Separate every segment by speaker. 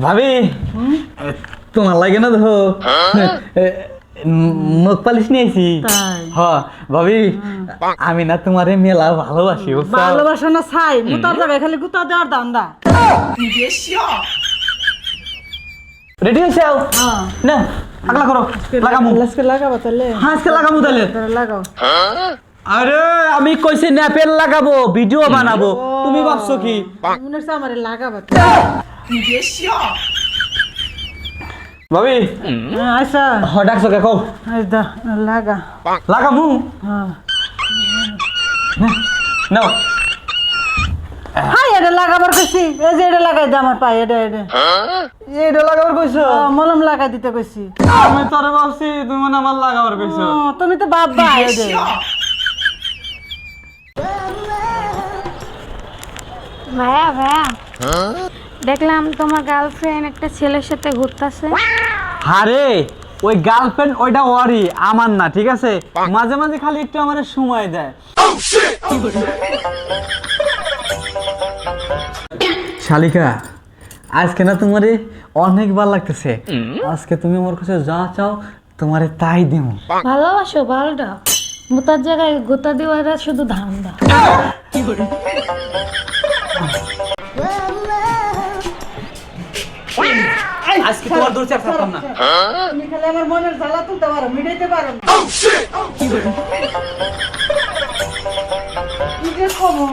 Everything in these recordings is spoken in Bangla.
Speaker 1: ভাবি তোমার লাগে না তো নখ পালিশ নিয়েছি। হ ভাবি আমি না তোমারে মেলা ভালোবাসি।
Speaker 2: ভালোবাসা না ছাই মুতার জায়গায় খালি গুতা দেওয়ার দান্দা।
Speaker 1: রেডি হয়েছে না আগলা করো লাগামু
Speaker 2: আজকে লাগাবো তাহলে।
Speaker 1: হ্যাঁ আজকে লাগামু তাহলে
Speaker 2: লাগাও।
Speaker 1: আরে আমি কইছি ন্যাপেল লাগাবো ভিডিও বানাবো তুমি ভাবছো কি
Speaker 2: মনে হচ্ছে আমারে লাগাবো।
Speaker 1: ভাবি
Speaker 2: আচ্ছা
Speaker 1: হ ডাকছো কে কও
Speaker 2: লাগা
Speaker 1: লাগামু
Speaker 2: হ্যাঁ
Speaker 1: নাও
Speaker 2: হাই এটা লাগাবার কইছি এই যে এটা লাগাই দে আমার পায়ে এটা
Speaker 1: এটা লাগাবার কইছো
Speaker 2: মলম লাগাই দিতে কইছি।
Speaker 1: আমি তোরে ভাবছি তুমি মানে আমার লাগাবার কইছো।
Speaker 2: তুমি তো বাবা এটা
Speaker 3: ভাইয়া ভাইয়া দেখলাম তোমার গার্লফ্রেন্ড একটা ছেলের সাথে ঘুরতেছে।
Speaker 1: আরে ওই গার্লফ্রেন্ড ওইটা ওরই আমার না ঠিক আছে মাঝে মাঝে খালি একটু আমারে সময় দেয়। শালিকা আজকে না তোমারে অনেক ভালো লাগতেছে আজকে তুমি আমার কাছে যা চাও তোমারে তাই দিও।
Speaker 3: ভালোবাসো ভালোটা মুতার জায়গায় গোতা দেওয়াটা শুধু ধান্দা।
Speaker 1: আজকে তোমার দূর চাপ থাকতাম না।
Speaker 2: তুমি খালি আমার মনের জ্বালা তুলতে পারো মিটাইতে পারো কি যে কমো।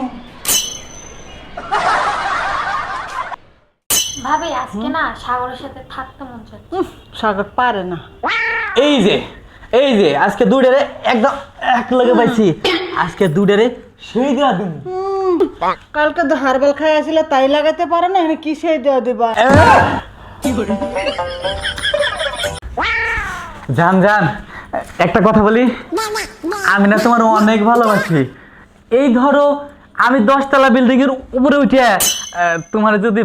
Speaker 3: ভাবি আজকে না সাগরের সাথে থাকতে মন চাচ্ছে।
Speaker 2: সাগর পারে না।
Speaker 1: এই যে আজকে দুডেরে একদম এক লগে পাইছি আজকে দুডেরে সেই দেয়া দিন।
Speaker 2: কালকে তো হারবাল খাই আসলে তাই লাগাতে পারে না এখানে কি সেই দেওয়া দিবা।
Speaker 1: জান জান একটা কথা বলি আমি না তোমার অনেক ভালোবাসি। এই ধরো আমি 10 তলা বিল্ডিং এর উপরে উঠে তোমার যদি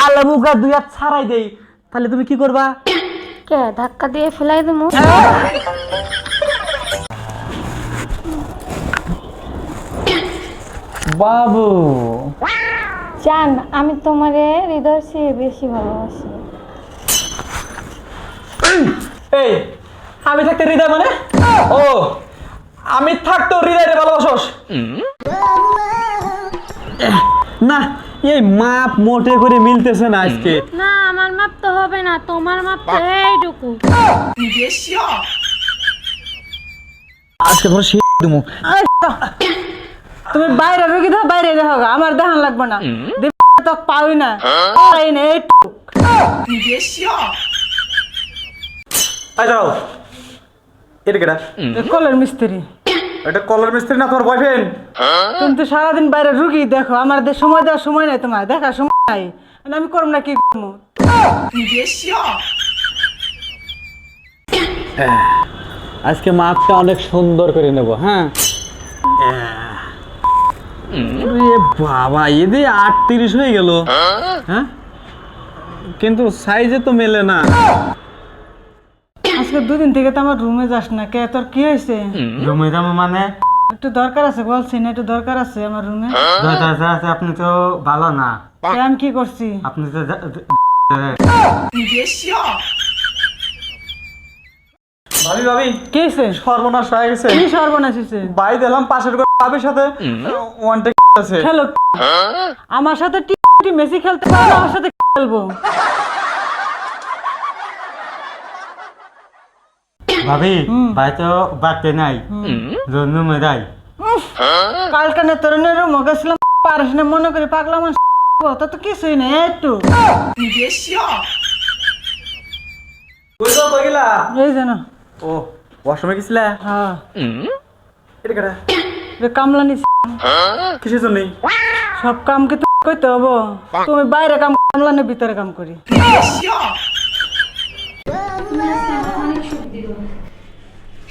Speaker 1: আলামুকা দুই হাত ছাড়াই দেই তাহলে তুমি কি করবা?
Speaker 3: কে ধাক্কা দিয়ে ফেলাই দেবো।
Speaker 1: বাবু
Speaker 3: জান আমি তোমারে হৃদয় চেয়ে বেশি ভালোবাসি।
Speaker 1: এই আমি থাকতে হৃদয় মানে ও আমি থাকতো হৃদয় রে ভালোবাসোস না এই মাপ মোটে করে মিলতেছে না আজকে।
Speaker 3: না আমার মাপ তো হবে না তোমার মাপ তো এইটুকু।
Speaker 1: আজকে ধরো শীত দিমু।
Speaker 2: তুমি বাইরে রুগী দাও বাইরে দেখো আমার দেখান লাগবে না তো পাই না পাই না
Speaker 1: আই যাও এটা কেডা?
Speaker 2: কলের মিস্ত্রি।
Speaker 1: এটা কলার মিস্ত্রি না তোমার বয়ফ্রেন্ড?
Speaker 2: তুমি তো সারাদিন বাইরে রুগী দেখো আমার সময় দেওয়ার সময় নাই তোমার দেখার সময় নাই আমি করব না কি করবো।
Speaker 1: আজকে মাপটা অনেক সুন্দর করে নেব। হ্যাঁ বাবা এদি 38 হয়ে গেল হ্যাঁ কিন্তু সাইজে তো মেলে না।
Speaker 2: আজকে দুদিন থেকে তো আমার রুমে যাস না কে তোর কি হয়েছে?
Speaker 1: রুমে যাবো মানে
Speaker 2: একটু দরকার আছে বলছি না একটু দরকার আছে আমার রুমে।
Speaker 1: আপনি তো ভালো না।
Speaker 2: আমি কি করছি?
Speaker 1: আপনি তো ভাবি ভাবি
Speaker 2: কি হয়েছে?
Speaker 1: সর্বনাশ হয়ে গেছে।
Speaker 2: কি সর্বনাশ হয়েছে?
Speaker 1: বাই দিলাম পাশের ভাবির সাথে ওয়ান টেক আছে।
Speaker 2: খেলো আমার সাথে মেসি খেলতে পারো আমার সাথে খেলবো।
Speaker 1: ভাবি ভাই তো বাড়তে নাই জন্য মেদাই
Speaker 2: কালকে না তরুণের রুম গেছিলাম পারিস না মনে করি পাগলা মানুষ তা তো কিছুই নেই একটু এই যেন
Speaker 1: ও ওয়াশরুমে গেছিলা?
Speaker 2: হ্যাঁ
Speaker 1: এটা কেডা?
Speaker 2: কামলা নিস
Speaker 1: কিসের জন্য?
Speaker 2: সব কাম কি করতে হবো? তুমি বাইরে কাম কামলা নে ভিতরে কাম করি।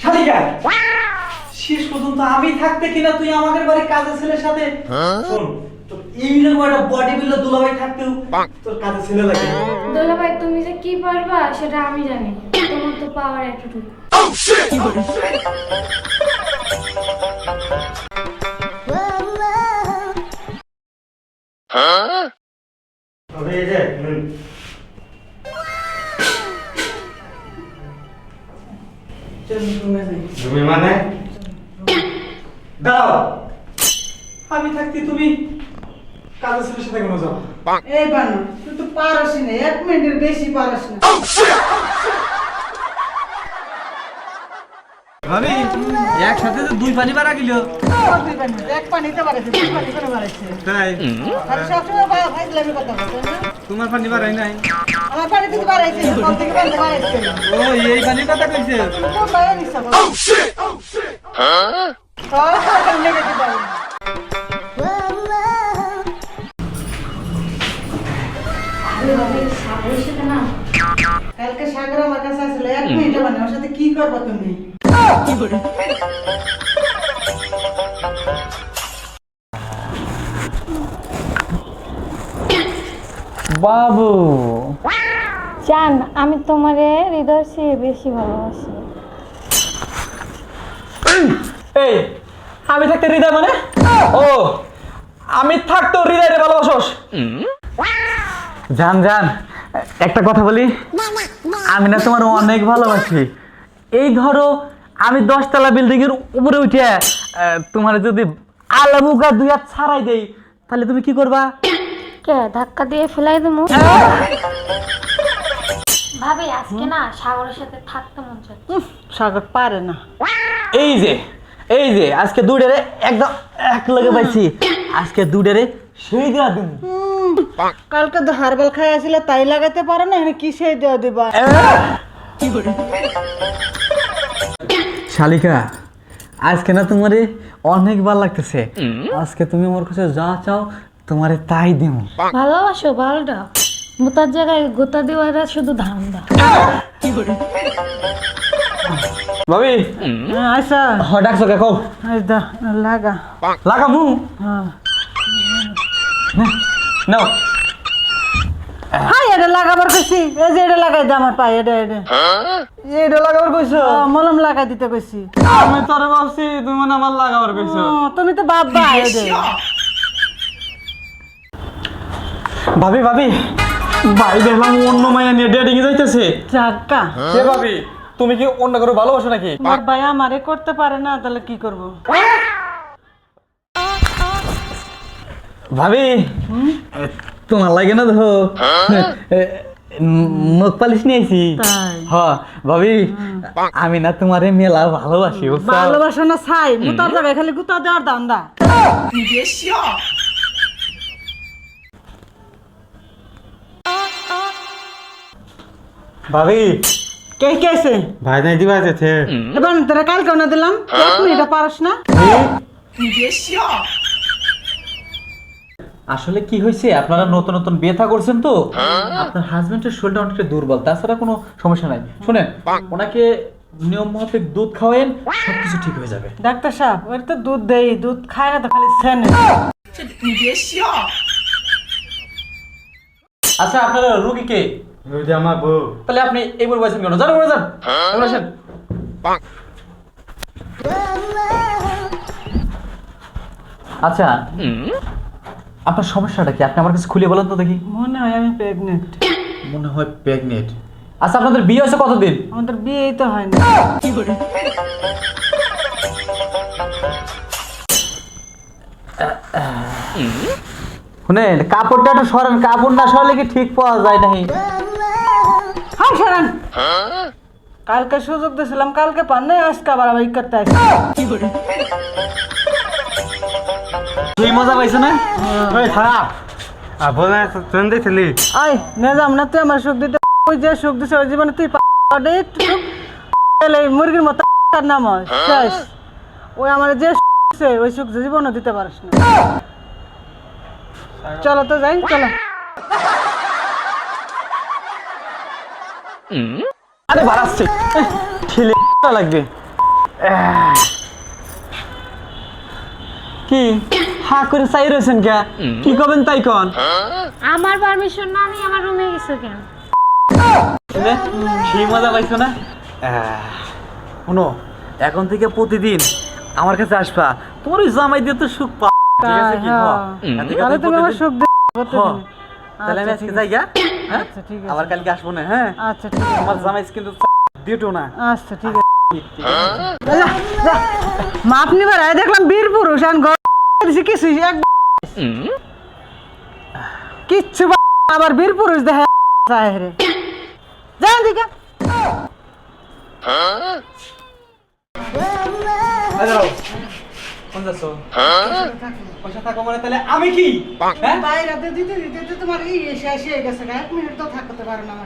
Speaker 1: শালিকা শেষ পর্যন্ত আমি থাকতে কিনা তুই আমাদের বাড়ির কাজের ছেলের সাথে শোন তো এইরকম একটা বডি বিল্ডার দুলাভাই থাকতেও তোর কাজের ছেলে লাগে।
Speaker 3: দুলাভাই তুমি যে কি পারবা সেটা আমি জানি তোমার তো পাওয়ার এতটুকু।
Speaker 1: তবে এই যে
Speaker 2: চল রুমে যাই।
Speaker 4: তুমি মানে দাঁড়াও, আমি থাকতে তুমি কাজের ছেলের সাথে কেন যাও?
Speaker 2: এই বানু তুই তো পারস না, 1 মিনিটের বেশি পারস না।
Speaker 1: ভাবি একসাথে তো 2 পানি মারা গেল।
Speaker 2: তুই বানু এক পানিতে পারছিস, 2 পানি করে পারছিস।
Speaker 4: তাই
Speaker 2: আর সবসময় ফাইজলামি কথা বলছিস না?
Speaker 4: তোমার পানি বাড়াই নাই?
Speaker 2: আমার পানি থেকে পারছিস, কল থেকে পানি পারছিস।
Speaker 4: ও এই পানির কথা কইছে।
Speaker 2: কোন ভাই নিছ? হ্যাঁ? তোর লেগে দিবা। কালকে সাগর আমার কাছে আসলে 1 মিনিটে মানে ওর সাথে কি করবো তুমি?
Speaker 1: বাবু
Speaker 3: জান, আমি তোমারে হৃদয় চেয়ে বেশি ভালোবাসি।
Speaker 1: এই আমি থাকতে হৃদয় মানে? ও আমি থাকতো হৃদয়ে ভালোবাসোস? জান জান একটা কথা বলি, আমি না তোমার অনেক ভালোবাসি। এই ধরো আমি 10 তলা বিল্ডিং এর উপরে উঠে তোমার যদি আলামুকা 2 হাত ছাড়াই দেই, তাহলে তুমি কি করবা?
Speaker 3: কে ধাক্কা দিয়ে ফেলাই দেবো? ভাবি আজকে না সাগরের সাথে থাকতে মন চাচ্ছে।
Speaker 2: সাগর পারে না।
Speaker 1: এই যে আজকে দুডেরে একদম এক লগে পাইছি, আজকে দুডেরে সেই দেয়া দিন।
Speaker 2: কালকে তো হারবাল খাই আসলে তাই লাগাতে পারে না, এখানে কি সেই দেওয়া দিবা?
Speaker 1: শালিকা আজকে না তোমারে অনেক ভালো লাগতেছে, আজকে তুমি আমার কাছে যা চাও তোমারে তাই দিব।
Speaker 3: ভালোবাসো ভালোটা, মোতার জায়গায় গোতা দেওয়ারা শুধু ধান্দা।
Speaker 1: ভাবি
Speaker 2: আচ্ছা
Speaker 1: ডাকছো কে কও?
Speaker 2: আচ্ছা লাগা।
Speaker 1: লাগামু
Speaker 2: হ্যাঁ
Speaker 1: নাও।
Speaker 2: হাই এটা লাগাবার কইছি, এই যে এটা লাগাই দে আমার পায়ে, এটা
Speaker 1: এটা লাগাবার কইছো?
Speaker 2: মলম লাগাই দিতে কইছি।
Speaker 1: আমি তোরে ভাবছি তুমি মানে আমার লাগাবার কইছো।
Speaker 2: তুমি তো বাবা এটা।
Speaker 1: ভাবি ভাবি ভাই দেখলাম অন্য মায়া নিয়ে ডেটিং এ যাইতেছে।
Speaker 2: জাগা
Speaker 1: কে ভাবি তুমি কি অন্য কারো ভালোবাসো নাকি?
Speaker 2: আমার ভাই আমারে করতে পারে না, তাহলে কি করব?
Speaker 1: ভাবি তোমার লাগে না তো মুখ পালিশ নিয়েছি।
Speaker 2: তাই?
Speaker 1: হ্যাঁ ভাবি আমি না তোমারে মেলা ভালোবাসি বুঝছো?
Speaker 2: ভালোবাসা না ছাই, মুতার জায়গায় খালি গুতা দেওয়ার দান্দা।
Speaker 4: ভাবি
Speaker 2: কে কেছে
Speaker 4: ভাই নাই দিবা যেতে।
Speaker 2: এবার তোরা কাল কেন দিলাম, 1 মিনিট পারস না?
Speaker 1: আসলে কি হয়েছে, আপনারা নতুন নতুন বিয়ে থা করছেন তো আপনার হাজবেন্ডের শরীরটা অনেকটা দুর্বল, তাছাড়া কোনো সমস্যা নাই। শুনেন ওনাকে নিয়ম মাফিক দুধ খাওয়ান, সবকিছু ঠিক হয়ে যাবে।
Speaker 2: ডাক্তার সাহেব ওর তো দুধ দেই, দুধ খায় না তো খালি সেনে।
Speaker 1: আচ্ছা আপনারা রুগী কে?
Speaker 4: ওই যে আমার বউ।
Speaker 1: তাহলে আপনি এই বই বলছেন কেন? যান উপরে যান, এবার আসেন। আচ্ছা আপনার সমস্যাটা কি আপনি আমার কাছে খুলে বলেন তো দেখি।
Speaker 2: মনে হয় আমি প্রেগনেন্ট।
Speaker 1: মনে হয় প্রেগনেন্ট। আচ্ছা আপনাদের বিয়ে হয়েছে কতদিন?
Speaker 2: আমাদের বিয়েই তো হয় না।
Speaker 1: শুনেন কাপড়টা একটু সরান, কাপড় না সরালে কি ঠিক পাওয়া যায় নাই।
Speaker 2: হাই সরান। কালকে সুযোগ দিয়েছিলাম, কালকে পান নাই, আজকে আবার আবার ই করতে আসি।
Speaker 1: সেই মজা পাইছো না?
Speaker 4: ওই খারাপ আপনা তুমি দেখলি?
Speaker 2: আই নে যাম না, তুই আমার সুখ দিতে, ওই যে সুখ দিছে ওই জীবনে তুই এই মুরগির মতো তার নাম হয় শেষ। ওই আমার যে দিছে ওই সুখ জীবনও দিতে পারিস না। চলো তো যাই, চলো।
Speaker 1: আরে বাড়াচ্ছে ঠেলে লাগবে। কি হা করে চাই রয়েছেন কে? কি করবেন তাই কন।
Speaker 3: আমার পারমিশন না আমি আমার রুমে গেছো কেন?
Speaker 1: সেই মজা পাইছো না? শোনো এখন থেকে প্রতিদিন আমার কাছে আসবা, তোমার ওই জামাই দিয়ে তো সুখ পা। ঠিক আছে কি?
Speaker 2: তাহলে তুমি আমার সুখ দিতে
Speaker 1: হ্যাঁ। তাহলে আমি আজকে যাই গা, হ্যাঁ?
Speaker 2: আচ্ছা ঠিক আছে।
Speaker 1: আবার কালকে আসবো না, হ্যাঁ?
Speaker 2: আচ্ছা ঠিক আছে।
Speaker 1: আমার জামাই কিন্তু দিটো না।
Speaker 2: আচ্ছা ঠিক আছে। মাপ নিবার আয় দেখলাম বীর পুরুষ আর ঘর দিছি কিছু এক কিচ্ছু আবার বীর পুরুষ দেখা যায় রে যান দিকে
Speaker 4: হ্যালো কোন যাচ্ছো পয়সা থাকো মানে তাহলে আমি কি হ্যাঁ
Speaker 2: বাইরে দিতে দিতে তো তোমার এই এসে এসে গেছে 1 মিনিট তো থাকতে পারো না আমার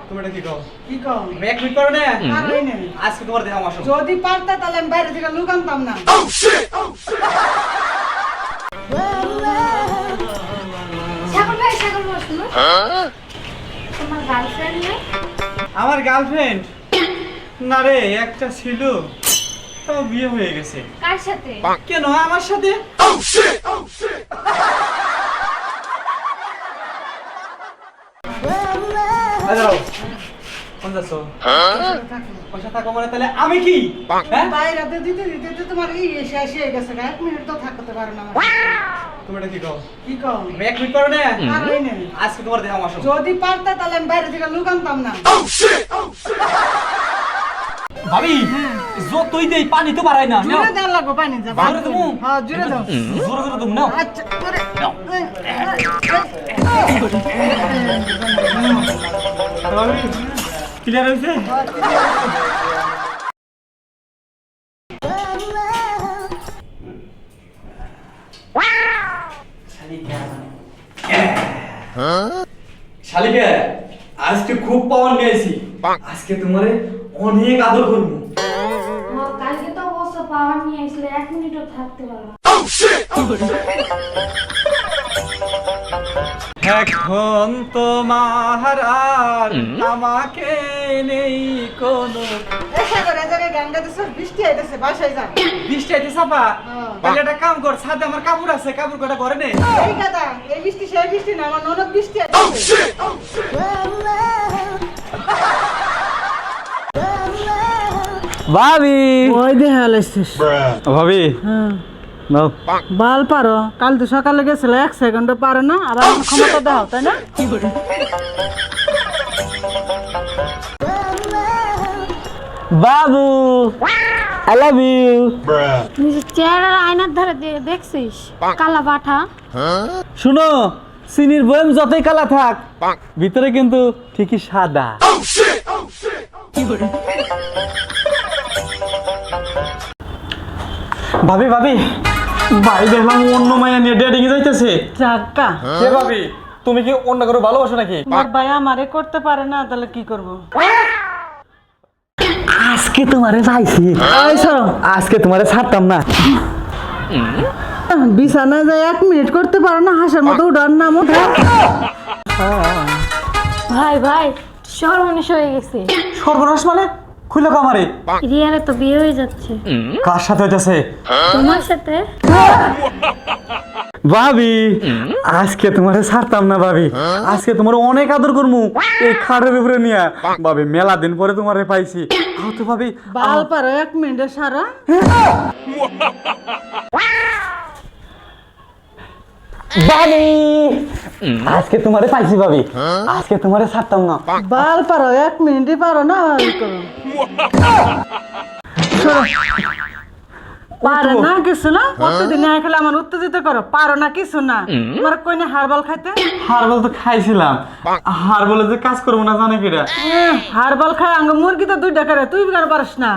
Speaker 4: তুমি এটা কি কও
Speaker 2: কি কও
Speaker 4: আমি 1 মিনিট পারো না
Speaker 2: পারই না
Speaker 4: আজকে তোমার দেখা আমার সঙ্গে
Speaker 2: যদি পারতা তাহলে আমি বাইরে থেকে লুক আনতাম না
Speaker 3: সাগর ভাই শুনো তোমার গার্লফ্রেন্ড নেই?
Speaker 4: আমার গার্লফ্রেন্ড না রে একটা ছিল তাও বিয়ে হয়ে গেছে
Speaker 3: কার সাথে?
Speaker 4: কেন আমার সাথে হ্যালো কোন যাচ্ছো পয়সা থাকো মানে তাহলে আমি কি হ্যাঁ
Speaker 2: বাইরে দিতে দিতে তো তোমার এই এসে এসে গেছে 1 মিনিট তো থাকতে পারো না আমার
Speaker 4: তুমি এটা কি কও
Speaker 2: কি কও
Speaker 4: আমি 1 মিনিট পারো না
Speaker 2: পারই না
Speaker 4: আজকে তোমার দেখা আমার সঙ্গে
Speaker 2: যদি পারতা তাহলে আমি বাইরে থেকে লুক আনতাম না
Speaker 4: ভাবি যতই দেই পানি তো বাড়াই না
Speaker 2: জুড়ে দেওয়ার লাগবে পানি যা
Speaker 4: জোরে দেবো?
Speaker 2: হ্যাঁ জুড়ে দাও
Speaker 4: জোরে জোরে তুমি নাও
Speaker 2: আচ্ছা জোরে
Speaker 4: ক্লিয়ার হয়েছে শালিকা আজকে খুব পাওয়ার নিয়েছি আজকে তোমারে অনেক আদর করবো
Speaker 3: কালকে তো অবশ্য পাওয়ার নিয়ে আসলে 1 মিনিটও থাকতে পারো না।
Speaker 4: এখন তোমার আর আমাকে নেই কোনো
Speaker 2: এসে করে জায়গায় গান গাইতেছ বৃষ্টি আইতেছে বাসায় যা
Speaker 4: বৃষ্টি আইতে চাপা তাহলে একটা কাম কর ছাদে আমার কাপড় আছে কাপড় কটা ঘরে নে
Speaker 2: এই কথা এই বৃষ্টি সেই বৃষ্টি না আমার ননদ বৃষ্টি আইতেছে
Speaker 1: ভাবি
Speaker 2: ওই দেখা লাইছিস
Speaker 1: ভাবি
Speaker 2: হ্যাঁ
Speaker 1: নাও
Speaker 2: বাল পারো কাল তো সকালে গেছিল 1 সেকেন্ডও পারো না আবার এখন ক্ষমতা দাও তাই না
Speaker 1: বাবু আই লাভ ইউ
Speaker 3: নিজের চেহারার আয়নার ধারে দেখছিস কালা পাঠা
Speaker 1: শুনো চিনির বয়ম যতই কালা থাক ভিতরে কিন্তু ঠিকই সাদা ভাবি ভাবি ভাই দেখলাম অন্য মায়া নিয়ে ডেটিং এ যাইতেছে
Speaker 2: চাক্কা
Speaker 1: কে ভাবি তুমি কি অন্য কারো ভালোবাসো নাকি
Speaker 2: আমার ভাই আমারে করতে পারে না তাহলে কি করব
Speaker 1: আজকে তোমারে পাইছি আজকে তোমারে ছাড়তাম না
Speaker 2: বিছানা যায় 1 মিনিট করতে পারো না হাসার মতো উড়ার নাম
Speaker 3: ভাই ভাই সর্বনাশ হয়ে গেছে
Speaker 1: সর্বনাশ মানে খুইলো কামারে
Speaker 3: রিয়ারে তো বিয়ে হয়ে যাচ্ছে
Speaker 1: কার সাথে হইতেছে
Speaker 3: তোমার সাথে
Speaker 1: ভাবি আজকে তোমারে ছাড়তাম না ভাবি আজকে তোমার অনেক আদর করমু এই খাটের উপরে নিয়া ভাবি মেলা দিন পরে তোমারে পাইছি আও তো ভাবি
Speaker 2: বাল পারো 1 মিনিটে সারা
Speaker 1: ভাবি আজকে তোমারে পাইছি ভাবি আজকে তোমারে ছাড়তাম না
Speaker 2: বাল পারো 1 মিনিটে পারো না আর করো পারো না কিছু না প্রতিদিন আয় খেলে আমার উত্তেজিত করো পারো না কিছু না তোমার কই না হারবাল খাইতে
Speaker 1: হারবাল তো খাইছিলাম হারবালে যে কাজ করবো না জানে কিরা
Speaker 2: হারবাল খাই আঙ্গ মুরগি তো 2 টাকা রে তুই কেন পারিস না